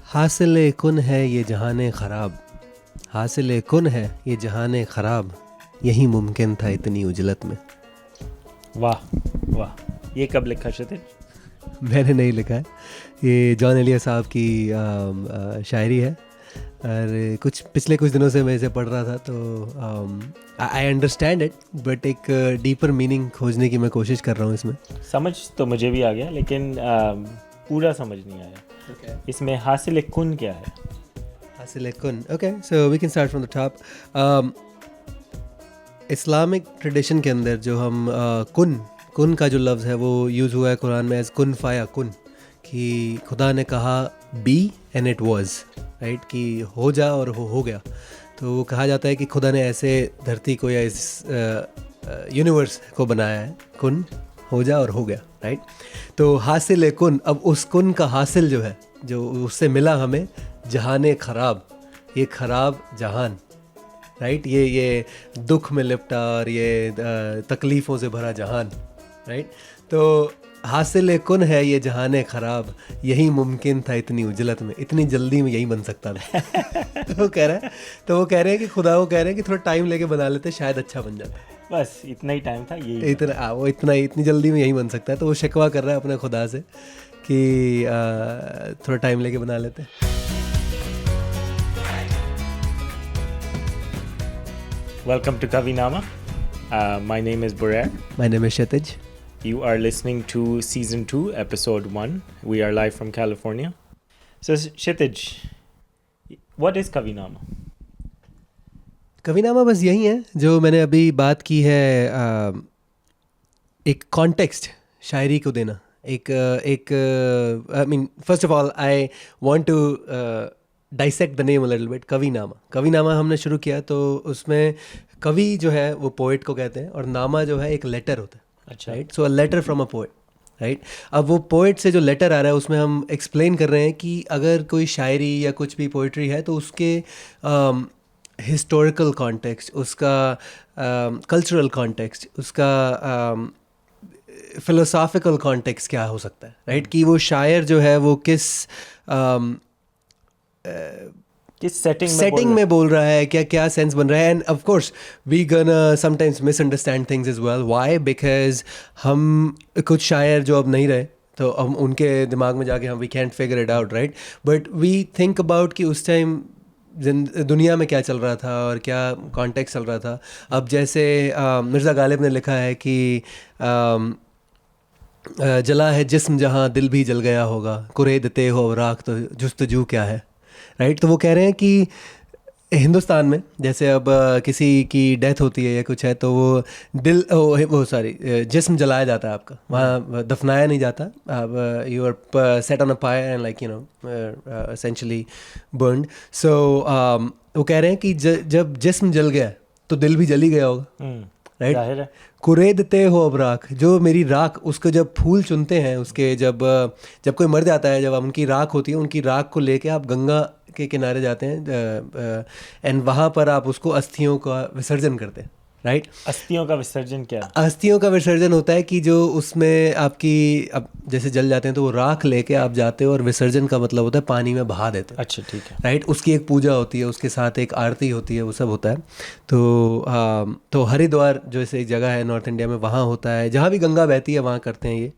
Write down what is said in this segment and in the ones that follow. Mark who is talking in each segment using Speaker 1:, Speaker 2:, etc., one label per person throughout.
Speaker 1: हासिल कुन है ये जहाने ख़राब, हासिल कुन है ये जहाने ख़राब, यही मुमकिन था इतनी उजलत में।
Speaker 2: वाह वाह, ये कब लिखा क्षितिज?
Speaker 1: मैंने नहीं लिखा है, ये जॉन एलिया साहब की शायरी है। और पिछले कुछ दिनों से मैं इसे पढ़ रहा था तो आई अंडरस्टैंड इट, बट एक डीपर मीनिंग खोजने की मैं कोशिश कर रहा हूँ इसमें।
Speaker 2: समझ तो मुझे भी आ गया, लेकिन पूरा समझ नहीं आया। इसमें हासिल कुन क्या है?
Speaker 1: हासिल कुन, okay, so we can start from the top. Islamic tradition के अंदर जो हम कुन का जो लफ्ज़ है वो यूज़ हुआ है कुरान में एज कुन फाया कुन, कि खुदा ने कहा be and it was, right, कि हो जा और हो गया। तो वो कहा जाता है कि खुदा ने ऐसे धरती को या इस यूनिवर्स को बनाया है, कुन हो जा और हो गया, राइट। तो हासिल कुन, अब उस कुन का हासिल जो है, जो उससे मिला हमें जहाने ख़राब, ये ख़राब जहान, राइट, ये दुख में लिपटा और ये तकलीफ़ों से भरा जहान, राइट। तो हासिल कुन है ये जहाने ख़राब, यही मुमकिन था इतनी उजलत में, इतनी जल्दी में यही बन सकता था। तो वो कह रहे हैं कि खुदा, वो कह रहे हैं कि थोड़ा टाइम लेके बना लेते, शायद अच्छा बन जाता।
Speaker 2: बस इतना ही टाइम था, यही
Speaker 1: इतनी जल्दी में यही बन सकता है। तो वो शिकवा कर रहा है अपने खुदा से कि थोड़ा टाइम लेके बना लेते।
Speaker 2: Welcome to Kavinama. My name is Burair.
Speaker 1: My name is Kshitij.
Speaker 2: You are listening to Season 2, Episode 1. We are live from California. So, Kshitij, what is Kavinama?
Speaker 1: कविनामा बस यही है जो मैंने अभी बात की है, एक कॉन्टेक्स्ट शायरी को देना। I mean, first of all I want to dissect the name a little bit. Kavinama हमने शुरू किया तो उसमें कवि जो है वो पोइट को कहते हैं और नामा जो है एक लेटर होता है,
Speaker 2: अच्छा,
Speaker 1: right. So a letter from a poet, right. अब वो पोइट से जो लेटर आ रहा है उसमें हम एक्सप्लेन कर रहे हैं कि अगर कोई शायरी या कुछ भी पोइट्री है तो उसके हिस्टोरिकल कॉन्टेक्स्ट, उसका कल्चरल कॉन्टेक्स्ट, उसका फिलोसॉफिकल कॉन्टेक्स्ट क्या हो सकता है, राइट, कि वो शायर जो है वो किस सेटिंग में बोल रहा है, क्या सेंस बन रहा है। And of course we gonna sometimes misunderstand things as well. Why? Because हम कुछ शायर जो अब नहीं रहे तो हम उनके दिमाग में जाके हम we can't figure it out, right, but we think about कि उस टाइम दुनिया में क्या चल रहा था और क्या कॉन्टेक्स्ट चल रहा था। अब जैसे मिर्ज़ा गालिब ने लिखा है कि जला है जिस्म जहाँ दिल भी जल गया होगा, कुरेदते हो राख तो जुस्तजू क्या है, राइट। तो वो कह रहे हैं कि हिंदुस्तान में जैसे अब किसी की डेथ होती है या कुछ है तो वो जिस्म जलाया जाता है आपका, वहाँ दफनाया नहीं जाता। अब you are set on a fire and like essentially burned. So वो कह रहे हैं कि जब जिस्म जल गया तो दिल भी जल ही गया होगा, राइट। कुरेदते हो अब राख, जो मेरी राख, उसको जब फूल चुनते हैं उसके, जब कोई मर जाता है, जब उनकी राख होती है, उनकी राख को लेके आप गंगा के किनारे जाते हैं एंड वहाँ पर आप उसको अस्थियों का विसर्जन करते हैं, राइट।
Speaker 2: अस्थियों का विसर्जन क्या?
Speaker 1: अस्थियों का विसर्जन होता है कि जो उसमें आपकी, अब जैसे जल जाते हैं तो वो राख लेके आप जाते हो और विसर्जन का मतलब होता है पानी में बहा देते हैं।
Speaker 2: अच्छा, ठीक है,
Speaker 1: राइट। उसकी एक पूजा होती है, उसके साथ एक आरती होती है, वो सब होता है। तो हरिद्वार जो ऐसे एक जगह है नॉर्थ इंडिया में, वहाँ होता है, जहाँ भी गंगा बहती है वहाँ करते हैं ये।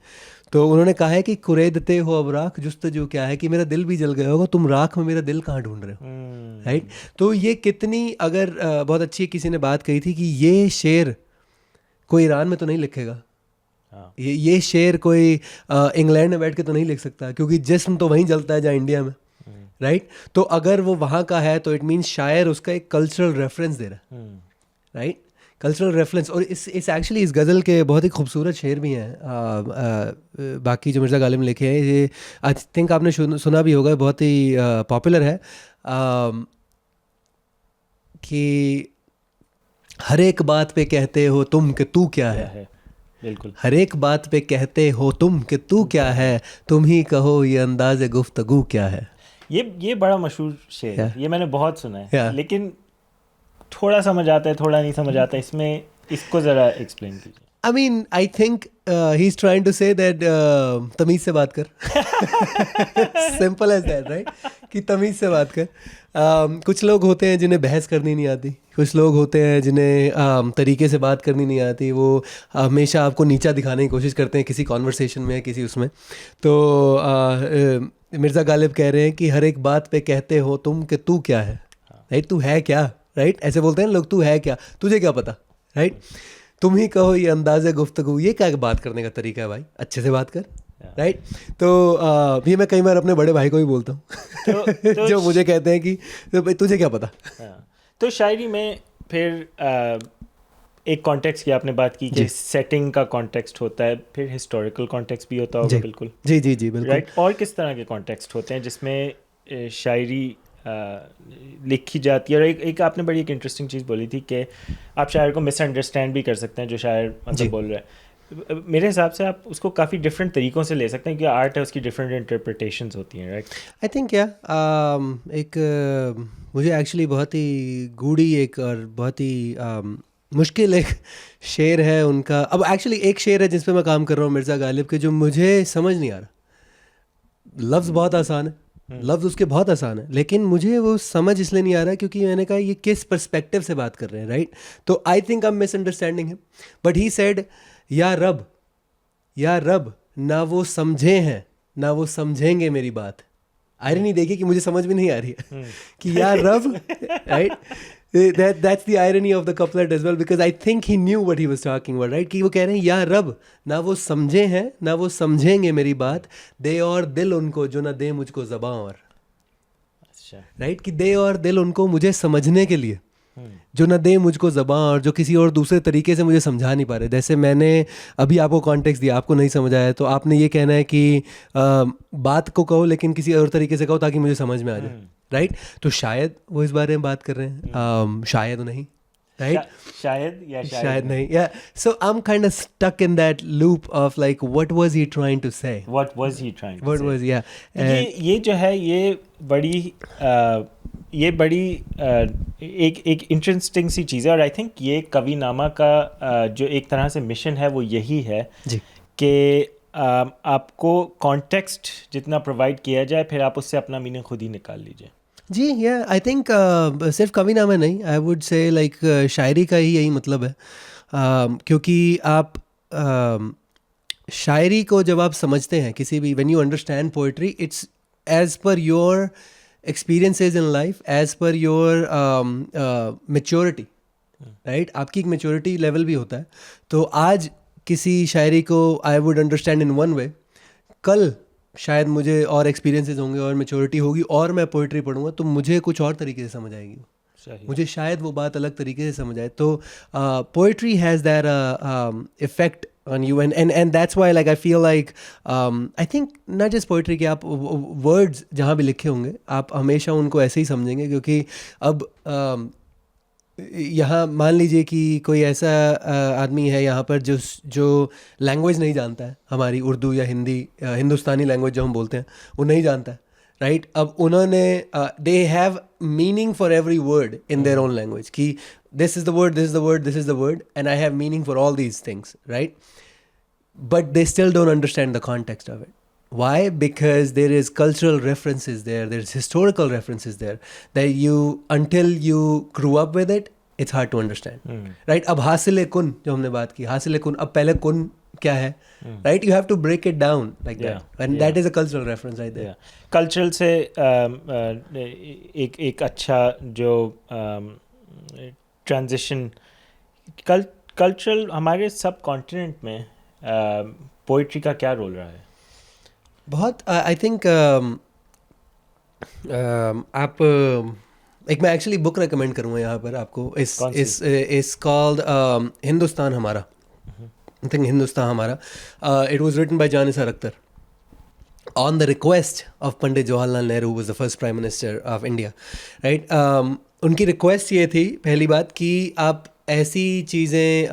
Speaker 1: तो उन्होंने कहा है कि कुरेदते हो अब राख जुस्तजू क्या है, कि मेरा दिल भी जल गया होगा, तुम राख में मेरा दिल कहाँ ढूंढ रहे हो, राइट। तो ये कितनी, अगर बहुत अच्छी किसी ने बात कही थी कि ये शेर कोई ईरान में तो नहीं लिखेगा, ये शेर कोई इंग्लैंड में बैठ के तो नहीं लिख सकता, क्योंकि जिस्म तो वहीं जलता है जहाँ इंडिया में, राइट। तो अगर वो वहाँ का है तो इट मीन्स शायर उसका एक कल्चरल रेफरेंस दे रहा है, राइट, कल्चरल रेफरेंस। और इस एक्चुअली इस गज़ल के बहुत ही खूबसूरत शेर भी हैं बाकी जो मिर्ज़ा गालिब ने लिखे हैं। ये आई थिंक आपने सुना भी होगा, बहुत ही पॉपुलर है, कि हर एक बात पे कहते हो तुम कि तू क्या है।
Speaker 2: बिल्कुल,
Speaker 1: हर एक बात पे कहते हो तुम कि तू क्या है, तुम ही कहो ये अंदाज़े गुफ्तगू क्या है।
Speaker 2: ये बड़ा मशहूर शेर है, ये मैंने बहुत सुना है, लेकिन थोड़ा समझ आता है, थोड़ा नहीं समझ आता। इसमें इसको ज़रा एक्सप्लेन कीजिए।
Speaker 1: I mean, I think he's trying to say that तमीज़ से बात कर. Simple as that, right? कि तमीज़ से बात कर. कुछ लोग होते हैं जिन्हें बहस करनी नहीं आती. कुछ लोग होते हैं जिन्हें तरीके से बात करनी नहीं आती. वो हमेशा आपको नीचा दिखाने की कोशिश करते हैं किसी कॉन्वर्सेशन में, किसी उसमें. तो मिर्ज़ा गालिब कह रहे हैं कि हर एक बात पे कहते हो तुम कि तू क्या है, राइट? तू है क्या, राइट? ऐसे बोलते हैं लोग, तू है क्या, तुझे क्या पता, राइट? तुम ही कहो ये अंदाज़े गुफ्तगू, ये क्या बात करने का तरीका है भाई? अच्छे से बात कर, राइट? तो ये मैं कई बार अपने बड़े भाई को भी बोलता हूँ जो मुझे कहते हैं कि तो भाई तुझे क्या पता.
Speaker 2: तो शायरी में फिर एक कॉन्टेक्स्ट की आपने बात की कि सेटिंग का कॉन्टेक्स्ट होता है, फिर हिस्टोरिकल कॉन्टेक्स्ट भी होता होगा. बिल्कुल
Speaker 1: जी जी जी बिल्कुल,
Speaker 2: राइट. और किस तरह के कॉन्टेक्स्ट होते हैं जिसमें शायरी लिखी जाती है? और एक आपने बड़ी एक इंटरेस्टिंग चीज़ बोली थी कि आप शायर को मिसअंडरस्टैंड भी कर सकते हैं, जो शायर मतलब बोल रहा है. मेरे हिसाब से आप उसको काफ़ी डिफरेंट तरीक़ों से ले सकते हैं, क्योंकि आर्ट है, उसकी डिफरेंट इंटरप्रिटेशंस होती हैं, राइट?
Speaker 1: आई थिंक एक मुझे एक्चुअली बहुत ही गूढ़ी एक और बहुत ही मुश्किल एक शेर है उनका. अब एक्चुअली एक शेर है जिस पे मैं काम कर रहा हूँ मिर्ज़ा गालिब के, जो मुझे समझ नहीं आ रहा. लफ्ज़ बहुत आसान है, लफ्ज़ उसके बहुत आसान है, लेकिन मुझे वो समझ इसलिए नहीं आ रहा क्योंकि मैंने कहा ये किस पर्सपेक्टिव से बात कर रहे हैं, राइट? तो आई think I am misunderstanding him, but he said या रब ना वो समझे हैं ना वो समझेंगे मेरी बात. आयरनी देखिए कि मुझे समझ भी नहीं आ रही है कि या रब, right? That's the irony of the couplet as well, because I think he knew what he was talking about, right? कि वो कह रहे हैं या रब ना वो समझे हैं ना वो समझेंगे मेरी बात, दे और दिल उनको जो ना दे मुझको ज़बां और. अच्छा, राइट? कि दे और दिल उनको मुझे समझने के लिए, जो ना दे मुझको ज़बां और, जो किसी और दूसरे तरीके से मुझे समझा नहीं पा रहे. जैसे मैंने अभी आपको कॉन्टेक्स्ट दिया, आपको नहीं समझ आया, तो आपने ये कहना है कि बात को कहो लेकिन किसी और तरीके से कहो ताकि मुझे समझ में आ जाए, राइट? तो शायद वो इस बारे में बात कर रहे हैं, शायद नहीं, राइट? शायद नहीं, yeah so I am kind of stuck in that loop of like what was he trying to say,
Speaker 2: what was he trying,
Speaker 1: what was, या
Speaker 2: ये जो है ये बड़ी एक इंटरेस्टिंग सी चीज़ है. और आई थिंक ये कविनामा का जो एक तरह से मिशन है वो यही है कि आपको कॉन्टेक्स्ट जितना प्रोवाइड किया जाए, फिर आप उससे अपना मीनिंग खुद ही निकाल लीजिए.
Speaker 1: जी, या आई थिंक सिर्फ कविनामा नहीं, आई वुड से लाइक शायरी का ही यही मतलब है. क्योंकि आप शायरी को जब आप समझते हैं, किसी भी, when you understand poetry, it's as per your experiences in life, as per your maturity, right? आपकी एक maturity level भी होता है. तो आज किसी शायरी को I would understand in one way, कल शायद मुझे और experiences होंगे और maturity होगी और मैं poetry पढ़ूंगा तो मुझे कुछ और तरीके से समझ आएगी, मुझे शायद वो बात अलग तरीके से समझ आए. तो poetry has that effect on you, and that's why like I feel like I think not just poetry कि आप words जहाँ भी लिखे होंगे आप हमेशा उनको ऐसे ही समझेंगे. क्योंकि अब यहाँ मान लीजिए कि कोई ऐसा आदमी है यहाँ पर जो लैंग्वेज नहीं जानता है, हमारी उर्दू या हिंदी, हिंदुस्तानी लैंग्वेज जो हम बोलते हैं, वो नहीं जानता है, राइट? अब उन्होंने they have meaning for every word in their own language, कि this is the word, this is the word, this is the word, and I have meaning for all these things, right? But they still don't understand the context of it. Why? Because there is cultural references there, there's historical references there that you, until you grew up with it, it's hard to understand, right? अब हासिल कुन जो हमने बात की, हासिल कुन, अब पहले कुन क्या है, right? You have to break it down like that, and that is a cultural reference right there.
Speaker 2: Cultural से एक अच्छा जो transition, cultural हमारे सब कॉन्टिनेंट में पोइट्री का क्या रोल रहा है?
Speaker 1: बहुत आई थिंक आप एक मैं एक्चुअली बुक रेकमेंड करूँगा यहाँ पर आपको. इस कॉल्ड हिंदुस्तान हमारा, आई थिंक हिंदुस्तान हमारा. It was written by Jan Nisar Akhtar on the request of Pandit Jawaharlal Nehru, was the first prime minister of India, right? उनकी रिक्वेस्ट ये थी पहली बात कि आप ऐसी चीज़ें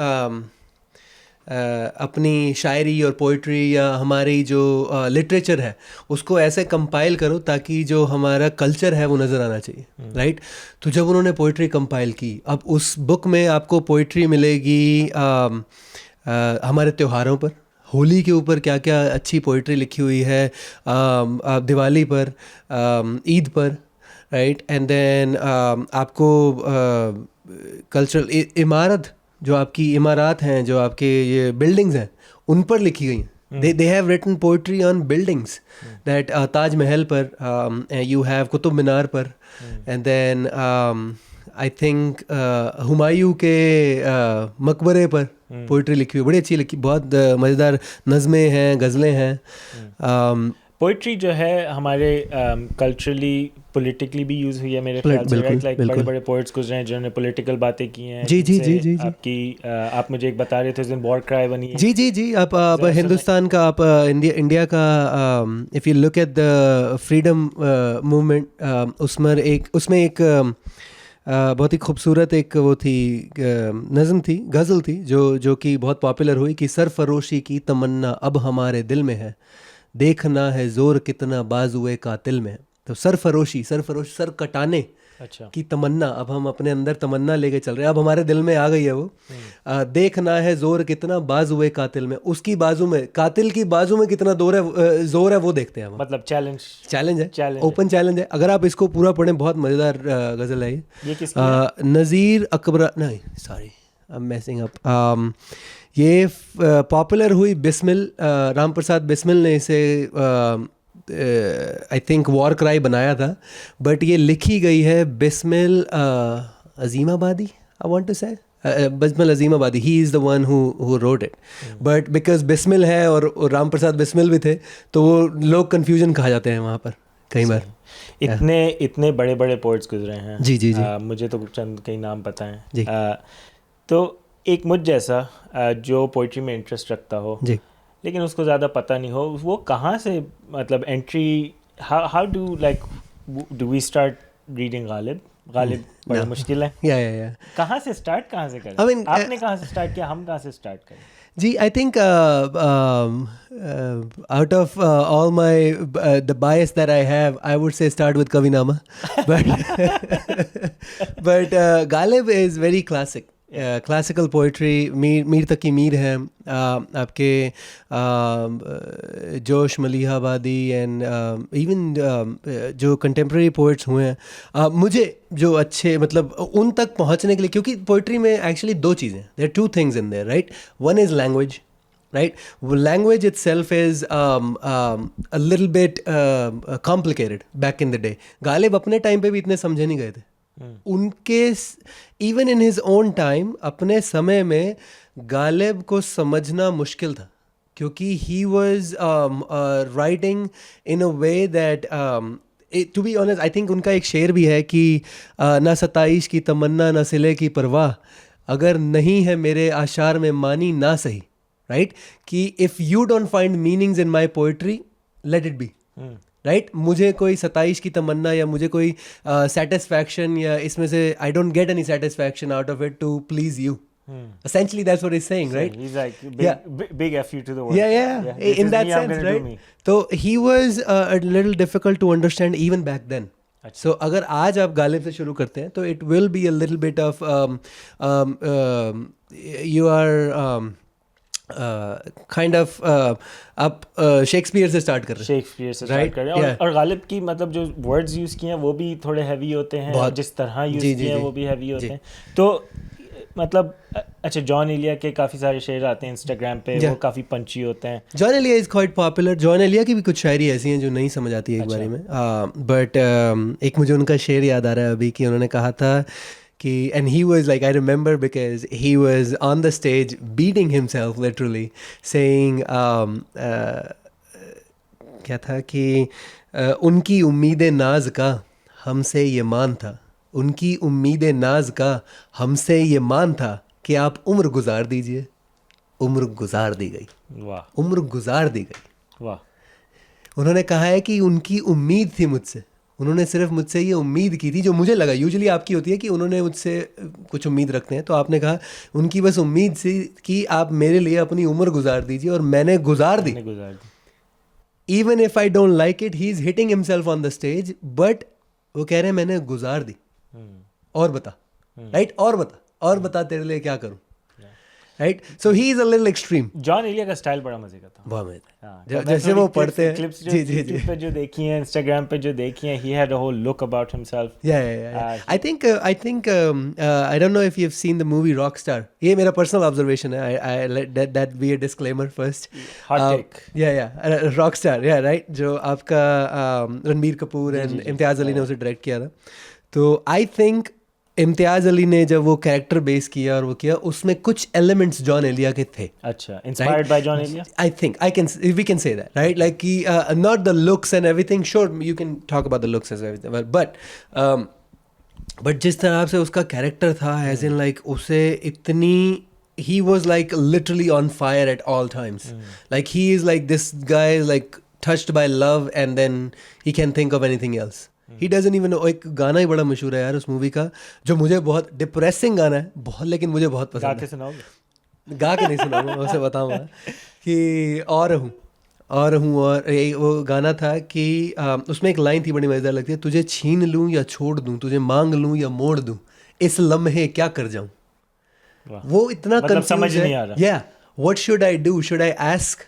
Speaker 1: अपनी शायरी और पोइट्री या हमारी जो लिटरेचर है उसको ऐसे कंपाइल करो ताकि जो हमारा कल्चर है वो नज़र आना चाहिए, राइट? तो जब उन्होंने पोइट्री कंपाइल की, अब उस बुक में आपको पोइट्री मिलेगी हमारे त्योहारों पर, होली के ऊपर क्या क्या अच्छी पोइट्री लिखी हुई है, दिवाली पर, ईद पर, राइट. एंड देन आपको कल्चरल इमारत, जो आपकी इमारत हैं, जो आपके ये बिल्डिंग्स हैं, उन पर लिखी गई हैं. They have written poetry on buildings, that Taj Mahal पर, you have कुतुब मीनार पर, and then I think Humayun के मकबरे पर पोइट्री लिखी हुई, बड़ी अच्छी लिखी, बहुत मज़ेदार नज़में हैं, गज़लें हैं.
Speaker 2: पोइट्री जो है हमारे कल्चरली पॉलिटिकली भी यूज़ हुई है मेरे ख्याल से, राइट. लाइक बड़े बड़े पोइट्स गुजरे हैं जिन्होंने पॉलिटिकल बातें की हैं.
Speaker 1: जी जी जी जी जी.
Speaker 2: आपकी आप मुझे एक बता रहे थे उस दिन वॉर क्राई बनी है.
Speaker 1: जी जी जी. आप हिंदुस्तान का, आप इंडिया का, if you look at the freedom movement, उसमें एक बहुत ही खूबसूरत एक वो थी, नज़म थी, गज़ल थी, जो कि बहुत पॉपुलर हुई, कि सरफरोशी की तमन्ना अब हमारे दिल में है, देखना है ज़ोर कितना बाजुए कातिल में है. तो सरफरोशी, सर कटाने की तमन्ना, अब हम अपने अंदर तमन्ना लेके चल रहे हैं, अब हमारे दिल में आ गई है वो. देखना है ज़ोर कितना बाजुए कातिल में, उसकी बाजू में, कातिल की बाजू में कितना ज़ोर है वो देखते हैं हम.
Speaker 2: मतलब चैलेंज है,
Speaker 1: ओपन चैलेंज है. अगर आप इसको पूरा पढ़ें, बहुत मज़ेदार गज़ल है
Speaker 2: ये. किसकी?
Speaker 1: नज़ीर अकबर, नहीं sorry, I am messing up. ये पॉपुलर हुई बिस्मिल, राम प्रसाद बिस्मिल ने इसे आई थिंक वॉर क्राई बनाया था, बट ये लिखी गई है Bismil Azimabadi, I want to say Bismil Azimabadi. He is the one who wrote it, but because Bismil है और राम प्रसाद बिस्मिल भी थे, तो वो लोग कन्फ्यूजन खा जाते हैं वहाँ पर कई बार.
Speaker 2: इतने बड़े बड़े पोइट्स गुजरे हैं.
Speaker 1: जी जी जी.
Speaker 2: मुझे तो चंद कई नाम पता हैं
Speaker 1: जी.
Speaker 2: तो एक मुझ जैसा जो पोइट्री में इंटरेस्ट रखता हो
Speaker 1: जी,
Speaker 2: लेकिन उसको ज़्यादा पता नहीं हो, वो कहाँ से, मतलब entry, how do we start reading Ghalib बड़ा मुश्किल है.
Speaker 1: या
Speaker 2: कहाँ से करें?
Speaker 1: I mean,
Speaker 2: आपने कहाँ से स्टार्ट किया, हम कहाँ से स्टार्ट करें?
Speaker 1: जी, I think out of all my the bias that I have, I would say start with Kavinama, but Ghalib is very classic. Classical poetry, Mir Taqi Mir है, आपके जोश मलिहाबादी, एंड इवन जो कंटेम्प्रेरी पोइट्स हुए हैं, मुझे जो अच्छे, मतलब उन तक पहुंचने के लिए, क्योंकि पोइट्री में एक्चुअली दो चीज़ें, there two things in there, right. One is language, right? Language itself is a little bit complicated back in the day. Ghalib अपने टाइम पे भी इतने समझे नहीं गए थे. उनके even in his own time, अपने समय में गालिब को समझना मुश्किल था, क्योंकि he was writing in a way that, to be honest, I think उनका एक शेर भी है कि ना सताइश की तमन्ना ना सिले की परवाह, अगर नहीं है मेरे आशार में मानी ना सही, राइट. कि if you don't find meanings in my poetry, let it be, right. मुझे कोई 27 की तमन्ना या मुझे कोई सेटिस्फैक्शन या इसमें से I don't get any satisfaction out of it to please you. Essentially that's what he's saying, right?
Speaker 2: He's like big F you to the world.
Speaker 1: Yeah. In that sense, right? So he was a little difficult to understand even back then. So अगर आज आप गालिब से शुरू करते हैं, तो it will be a little bit of you are kind of आप Shakespeare से स्टार्ट कर रहे हैं,
Speaker 2: और गालिब की मतलब जो वर्ड्स यूज़ किए हैं वो भी थोड़े हैवी होते हैं, जिस तरह यूज़ किए हैं वो भी हैवी होते हैं. तो मतलब अच्छा, जॉन एलिया के काफ़ी सारे शेर आते हैं इंस्टाग्राम पे, वो काफ़ी पंची होते हैं.
Speaker 1: Jaun Elia is quite popular. Jaun Elia की भी कुछ शायरी ऐसी हैं जो नहीं समझ आती है एक बारी में, बट एक मुझे उनका शेर याद आ रहा है अभी, कि उन्होंने कहा था कि, and he was like, I remember because he was on the stage beating himself literally, saying क्या था कि उनकी उम्मीद नाज का हमसे ये मान था, उनकी उम्मीद नाज का हमसे ये मान था कि आप उम्र गुजार दीजिए. उम्र गुजार दी गई.
Speaker 2: वाह.
Speaker 1: उम्र गुजार दी गई.
Speaker 2: वाह.
Speaker 1: उन्होंने कहा है कि उनकी उम्मीद थी मुझसे, उन्होंने सिर्फ मुझसे ये उम्मीद की थी, जो मुझे लगा यूजुअली आपकी होती है कि उन्होंने मुझसे कुछ उम्मीद रखते हैं, तो आपने कहा उनकी बस उम्मीद थी कि आप मेरे लिए अपनी उम्र गुजार दीजिए, और मैंने गुजार दी. Even if I don't like it, he is hitting himself on the stage, but वो कह रहे हैं मैंने गुजार दी. और बता, राइट, और बता तेरे लिए क्या करूं. Right. So he is a little extreme.
Speaker 2: Jaun Elia का स्टाइल बड़ा मजे का था.
Speaker 1: बहुत मजा.
Speaker 2: हाँ,
Speaker 1: जैसे वो पढ़ते हैं.
Speaker 2: क्लिप्स
Speaker 1: जी जी जी.
Speaker 2: पे जो देखी हैं, इंस्टाग्राम पे जो देखी हैं, he had a whole look about himself.
Speaker 1: Yeah. I think I don't know if you've seen the movie Rockstar. ये मेरा personal observation है. I let that be a disclaimer first.
Speaker 2: Hot take.
Speaker 1: Yeah. Rockstar. Yeah, right. जो आपका Ranbir Kapoor and Imtiaz Ali ने उसे direct किया था. तो I think इम्तियाज अली ने जब वो कैरेक्टर बेस किया और वो किया, उसमें कुछ एलिमेंट्स जॉन एलिया के थे.
Speaker 2: अच्छा, inspired by John Elia?
Speaker 1: I think we can say that, right? Like not the looks and everything. Sure, you can talk about the looks as everything, but जिस तरह से उसका कैरेक्टर था, as in like उसे इतनी, he was like literally on fire at all times. Like he is like, this guy is like touched by love and then he can think of anything else. He doesn't even know. एक गाना ही बड़ा मशहूर है यार उस movie का, जो मुझे बहुत डिप्रेसिंग गाना है बहुत, लेकिन मुझे बहुत पसंद है.
Speaker 2: गा के सुनाओगे?
Speaker 1: गा के नहीं सुनाऊंगा, उसे बताऊंगा कि और हूँ और वो गाना था कि उसमें एक लाइन थी बड़ी मजेदार लगती है, तुझे छीन लूँ या छोड़ दूँ, तुझे मांग लूँ या मोड़ दूँ, इस लम्हे क्या कर जाऊँ. वो इतना
Speaker 2: मतलब समझ नहीं आ रहा.
Speaker 1: Yeah, what should I do? Should I ask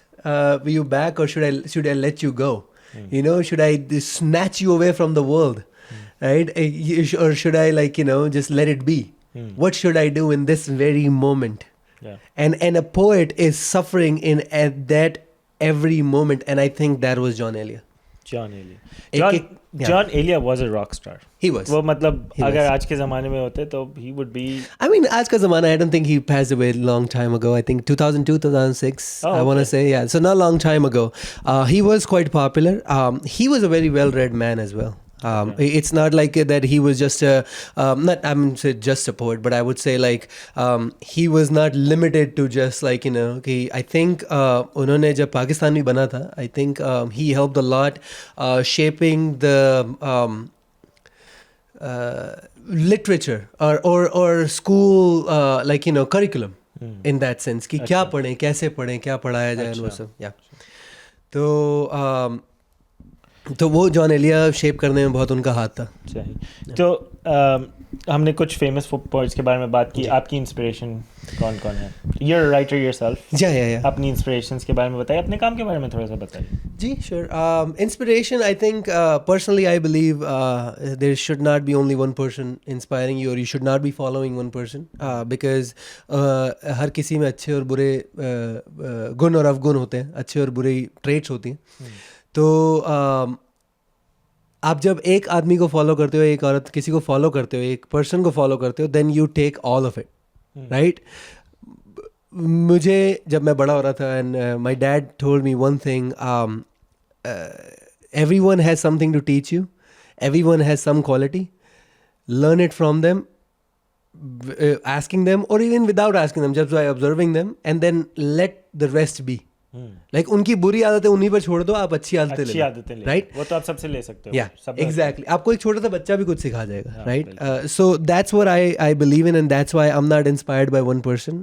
Speaker 1: you back or should I let you go? You know, should I snatch you away from the world, right? Or should I, like, you know, just let it be? What should I do in this very moment?
Speaker 2: Yeah.
Speaker 1: And a poet is suffering at that every moment, and I think that was John Elia.
Speaker 2: John Elia was a rock star.
Speaker 1: He was.
Speaker 2: वो मतलब अगर आज के ज़माने में होते तो he would be.
Speaker 1: I mean, आज का ज़माना, I don't think he passed away a long time ago. I think 2002, 2006. I want to say, yeah. So not a long time ago. He was quite popular. He was a very well-read man as well. It's not like that he was just just a poet, but I would say like he was not limited to just like, you know, I think उन्होंने जब पाकिस्तान भी बना था, I think he helped a lot shaping the literature or school like, you know, curriculum in that sense कि क्या पढ़ें, कैसे पढ़ें, क्या पढ़ाया जाए, वो सब. तो वो जॉन एलिया शेप करने में बहुत उनका हाथ था.
Speaker 2: तो हमने कुछ फेमस पोएट्स के बारे में बात की. आपकी इंस्पिरेशन कौन कौन है? You're a writer yourself.
Speaker 1: Yeah.
Speaker 2: अपनी इंस्पिरेशंस के बारे में बताइए, अपने काम के बारे में थोड़ा सा बताइए.
Speaker 1: जी, sure. Inspiration, I think personally I believe there should not be only one person inspiring you, or you should not be following one person because हर किसी में अच्छे और बुरे गुण और अवगुण होते हैं, अच्छे और बुरे ट्रेट्स होती हैं. तो आप जब एक आदमी को फॉलो करते हो, एक औरत किसी को फॉलो करते हो, एक पर्सन को फॉलो करते हो, then you take all of it, right. मुझे जब मैं बड़ा हो रहा था, and my dad told me one thing, everyone has something to teach you, everyone has some quality, learn it from them, asking them or even without asking them, just by observing them, and then let the rest be. Like उनकी बुरी आदतें उन्हीं पर छोड़ दो, आप अच्छी आदतें ले, राइट.
Speaker 2: वो तो आप सबसे ले सकते हो.
Speaker 1: Yeah, exactly. आपको एक छोटा सा बच्चा भी कुछ सिखा जाएगा, right. So that's what I believe in, and that's why I'm not inspired by one person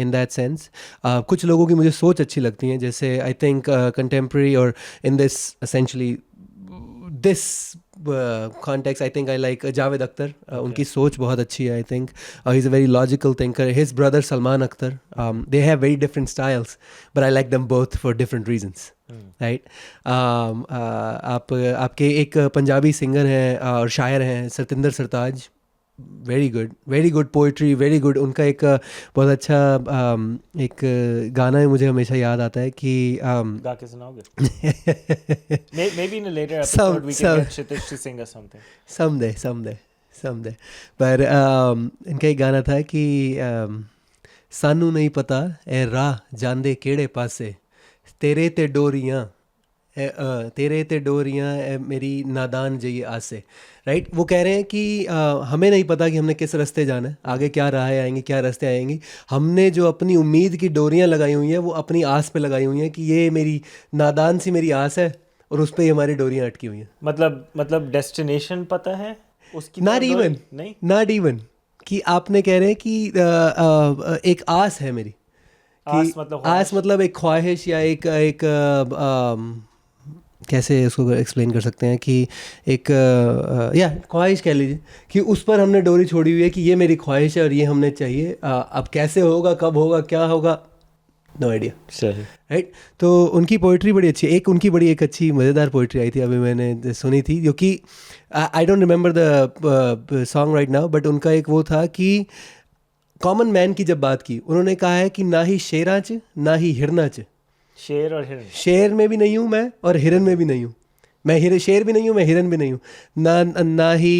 Speaker 1: in that sense. कुछ लोगों की मुझे सोच अच्छी लगती है, जैसे I think contemporary or in this essentially this context, I think I like Javed Akhtar. उनकी सोच बहुत अच्छी है. I think he's a very logical thinker. His brother Salman Akhtar, they have very different styles, but I like them both for different reasons, right. आपके एक Punjabi singer हैं और शायर हैं Satinder Sartaj, very good poetry, very good. उनका एक बहुत अच्छा एक गाना है, मुझे हमेशा याद आता है कि
Speaker 2: गा के सुनाओगे? Maybe in a later episode we can get Kshitish to sing us something. Someday. पर इनका एक गाना था कि सानू नहीं पता ए राह जांदे केड़े पासे, तेरे ते डोरियां मेरी नादान जई आसे, राइट. वो कह रहे हैं कि हमें नहीं पता कि हमने किस रास्ते जाना है, आगे क्या राहें आएंगी, क्या रास्ते आएंगी. हमने जो अपनी उम्मीद की डोरियां लगाई हुई हैं, वो अपनी आस पे लगाई हुई हैं कि ये मेरी नादान सी मेरी आस है और उस पे ही हमारी डोरियां अटकी हुई हैं. मतलब डेस्टिनेशन पता है उसकी?
Speaker 1: नॉट इवन कि आपने कह रहे हैं कि एक आस है मेरी, आस मतलब एक ख्वाहिश या एक कैसे उसको एक्सप्लेन कर सकते हैं कि एक या ख्वाहिश कह लीजिए कि उस पर हमने डोरी छोड़ी हुई है कि ये मेरी ख्वाहिश है और ये हमने चाहिए, अब कैसे होगा, कब होगा, क्या होगा, नो आइडिया।
Speaker 2: सही।
Speaker 1: राइट, तो उनकी पोइट्री बड़ी अच्छी है। एक उनकी बड़ी एक अच्छी मज़ेदार पोइट्री आई थी, अभी मैंने सुनी थी, जो कि आई don't remember the song right now, but उनका एक वो था कि कॉमन मैन की जब बात की, उन्होंने कहा है कि ना ही शेराच ना ही हिरनाच,
Speaker 2: शेर और हिरन।
Speaker 1: शेर में भी नहीं हूँ मैं और हिरन में भी नहीं हूँ, मैं शेर भी नहीं हूँ, मैं हिरन भी नहीं हूँ, ना ही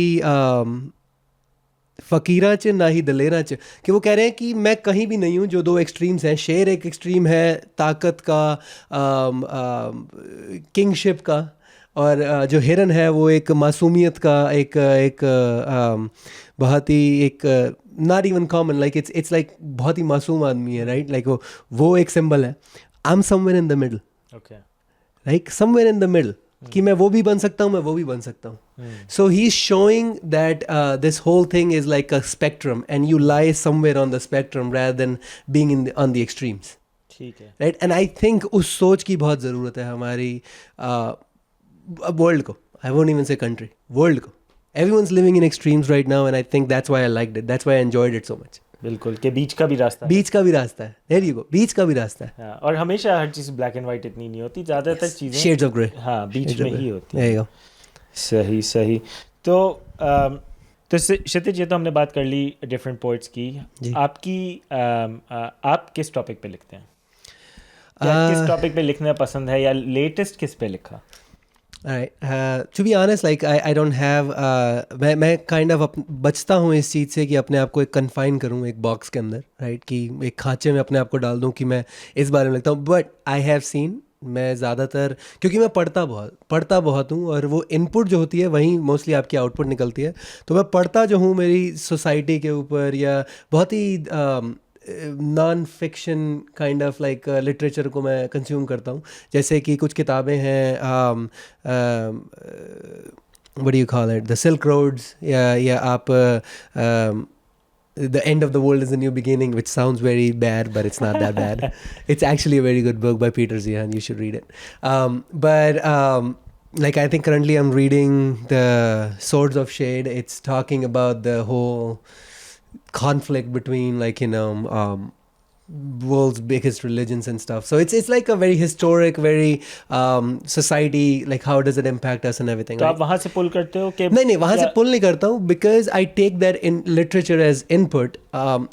Speaker 1: फ़कीरा च ना ही दलेरा च, कि वो कह रहे हैं कि मैं कहीं भी नहीं हूँ। जो दो एक्सट्रीम्स हैं, शेर एक एक्सट्रीम है ताकत का, किंगशिप का, और जो हिरन है वो एक मासूमियत का, एक बहुत ही एक not even common, like it's like बहुत ही मासूम आदमी है, राइट, लाइक वो एक सिंबल है। I am somewhere in the middle,
Speaker 2: okay,
Speaker 1: like somewhere in the middle, कि मैं वो भी बन सकता हूँ, मैं वो भी बन सकता हूँ। So he's showing that this whole thing is like a spectrum, and you lie somewhere on the spectrum rather than being on the extremes.
Speaker 2: ठीक है।
Speaker 1: Right? And I think उस सोच की बहुत ज़रूरत है हमारी वर्ल्ड को. I won't even say country, world को. Everyone's living in extremes right now, and I think that's why I liked it. That's why I enjoyed it so much.
Speaker 2: बिल्कुल, के बीच का भी रास्ता है।
Speaker 1: बीच का भी रास्ता है, there you go, बीच का भी रास्ता है.
Speaker 2: हाँ, और हमेशा हर चीज़ ब्लैक एंड वाइट इतनी नहीं होती, ज़्यादातर चीज़ें
Speaker 1: Shades of grey.
Speaker 2: हाँ बीच में ही होती
Speaker 1: There
Speaker 2: हैं।
Speaker 1: you go.
Speaker 2: सही सही। तो क्षितिज, ये तो हमने बात कर ली डिफरेंट पोइट्स की। आपकी आप किस टॉपिक पे लिखते हैं? किस टॉपिक पे लिखना पसंद है, या लेटेस्ट किस पे लिखा?
Speaker 1: Alright, to be honest, like I don't have मैं kind of बचता हूँ इस चीज़ से कि अपने आप को एक कन्फाइन करूँ एक बॉक्स के अंदर, राइट, कि एक खांचे में अपने आप को डाल दूँ कि मैं इस बारे में लिखता हूँ. बट आई हैव सीन, मैं ज़्यादातर, क्योंकि मैं पढ़ता बहुत हूँ, और वो इनपुट जो होती है वहीं मोस्टली आपकी आउटपुट निकलती है. तो मैं पढ़ता जो हूँ मेरी सोसाइटी के ऊपर, या बहुत ही non fiction kind of like literature को मैं कंज्यूम करता हूँ. जैसे कि कुछ किताबें हैं, what do you call it, the silk roads, या आप The End of the World is a New Beginning, which sounds very bad, but it's not that bad. It's actually a very good book by Peter Zihan. You should read it. Like I think currently I'm reading The Swords of Shade. It's talking about the whole conflict between, like, you know, world's biggest religions and stuff. So it's like a very historic, very society, like how does it impact us and everything.
Speaker 2: तो
Speaker 1: right?
Speaker 2: आप वहाँ से पुल करते हो कि
Speaker 1: नहीं वहाँ से पुल नहीं करता हूँ, because I take that in literature as input.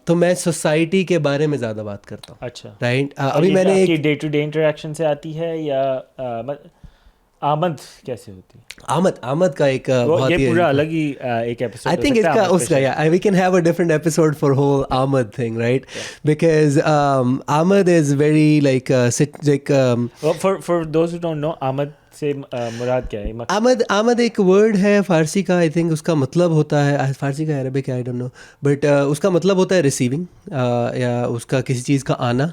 Speaker 1: तो मैं सोसाइटी के बारे में ज़्यादा बात करता हूँ.
Speaker 2: अच्छा,
Speaker 1: राइट, अभी मैंने एक
Speaker 2: डे टू डे इंटरेक्शन से आती है, या आमद कैसे होती है?
Speaker 1: आमद का एक बहुत
Speaker 2: ये
Speaker 1: ही
Speaker 2: पूरा अलग ही एक एपिसोड
Speaker 1: I think इसका उसका we can have a different episode for whole Ahmad thing, right? Because Ahmad is very like
Speaker 2: for those who don't know, आमद से मुराद क्या है?
Speaker 1: आमद एक वर्ड है फारसी का, आई थिंक उसका मतलब होता है, फारसी का Arabic I don't know, but उसका मतलब होता है रिसीविंग, या उसका किसी चीज़ का आना.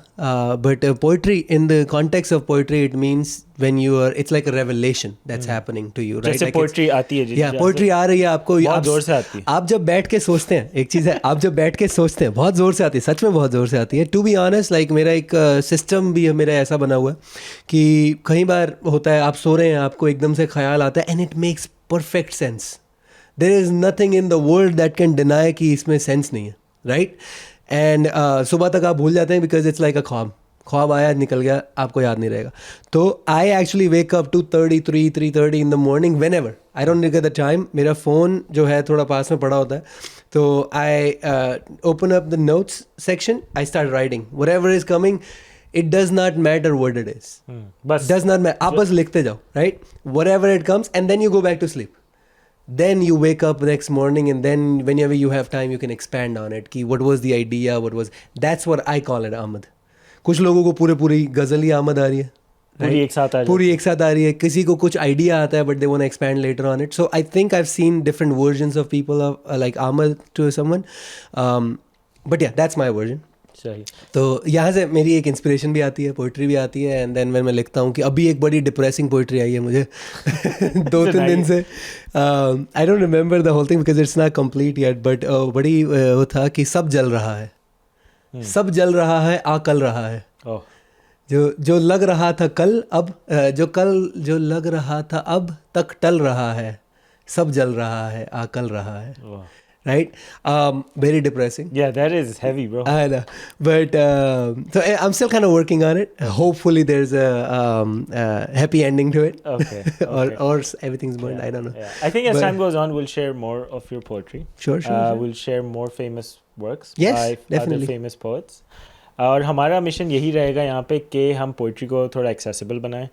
Speaker 1: But poetry, in the context of poetry, it means when you are, it's like a revelation that's happening to you, right?
Speaker 2: जैसे
Speaker 1: like
Speaker 2: पोइट्री आती है,
Speaker 1: या पोइट्री आ रही है आपको,
Speaker 2: बहुत जोर से आती है.
Speaker 1: आप जब बैठ के सोचते हैं, एक चीज़ है, आप जब बैठ के सोचते हैं बहुत ज़ोर से आती है, सच में बहुत ज़ोर से आती है. टू बी ऑनेस्ट, लाइक मेरा एक सिस्टम भी है, मेरा ऐसा बना हुआ है कि कई बार होता है आप सो रहे हैं, आपको एकदम से ख्याल आता है, and it makes perfect sense. There is nothing in the world that can deny कि इसमें सेंस नहीं है, राइट. एंड सुबह तक आप भूल जाते हैं, बिकॉज इट्स लाइक अ ख्वाब आया, निकल गया, आपको याद नहीं रहेगा. तो I actually wake up 3:30 in the morning, whenever I don't get the time. मेरा फ़ोन जो है थोड़ा पास में पड़ा होता है, तो I open up the notes section, I start writing whatever is coming. It does not matter what it is,
Speaker 2: बस
Speaker 1: डज नॉट मैटर, आप बस लिखते जाओ, right, whatever it comes, and then you go back to sleep. Then you wake up next morning, and then whenever you have time, you can expand on it. Ki what was the idea? That's what I call it, Ahmad. कुछ लोगों को पूरी गज़ल ही आमद आ रही है,
Speaker 2: पूरी एक साथ
Speaker 1: आ रही है. किसी को कुछ आइडिया आता है, but they want to expand later on it. So I think I have seen different versions of people of like आमद to someone, but yeah that's my version.
Speaker 2: सही.
Speaker 1: तो यहाँ से मेरी एक इंस्पिरेशन भी आती है, पोइट्री भी आती है, एंड देन मैं लिखता हूँ कि अभी एक बड़ी डिप्रेसिंग पोइट्री आई है मुझे 2-3 दिन से. I don't remember the whole thing because it's not complete yet, but बड़ी वो था कि सब जल रहा है, सब जल रहा है, आ कल रहा है, जो लग रहा था कल अब जो लग रहा था अब तक टल रहा है, सब जल रहा है आकल रहा है, right? Very depressing.
Speaker 2: Yeah, that is heavy, bro.
Speaker 1: I know, but so I'm still kind of working on it. Hopefully there's a happy ending to it.
Speaker 2: Okay.
Speaker 1: or everything's burned. I don't know.
Speaker 2: Yeah. I think as time goes on, we'll share more of your poetry.
Speaker 1: Sure.
Speaker 2: We'll share more famous works
Speaker 1: Yes,
Speaker 2: by
Speaker 1: definitely.
Speaker 2: other famous poets. और हमारा mission यही रहेगा यहाँ पे कि हम poetry को थोड़ा एक्सेसिबल बनाएं,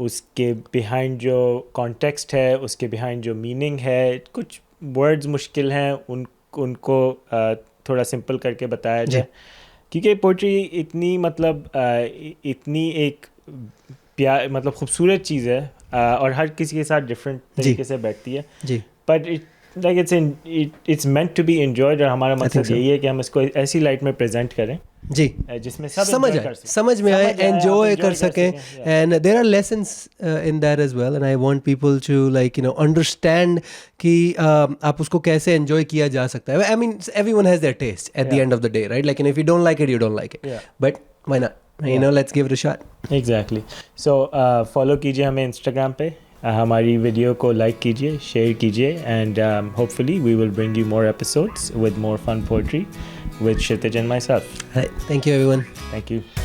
Speaker 2: उसके बिहाइंड जो कॉन्टेक्स्ट है, उसके बिहाइंड जो मीनिंग है, कुछ वर्ड्स मुश्किल हैं उनको थोड़ा सिंपल करके बताया जाए, क्योंकि पोइट्री इतनी इतनी एक मतलब खूबसूरत चीज़ है और हर किसी के साथ डिफरेंट तरीके से बैठती है
Speaker 1: जी,
Speaker 2: but it's meant to be enjoyed. और हमारा मकसद यही है कि हम इसको ऐसी लाइट में प्रेजेंट करें
Speaker 1: जी,
Speaker 2: जिसमें सब
Speaker 1: समझ में आए, एंजॉय कर सकें, and there are lessons in that as well, and I want people to understand कि आप उसको कैसे एंजॉय किया जा सकता है. I mean everyone has their taste at the end of the day, right? Like if you don't like it, you don't like it, but why not, let's give it a shot.
Speaker 2: Exactly. So follow कीजिए हमें Instagram पे, हमारी video को like कीजिए, share कीजिए, and hopefully we will bring you more episodes with more fun poetry with Kshitij and myself.
Speaker 1: Thank you everyone.
Speaker 2: Thank you.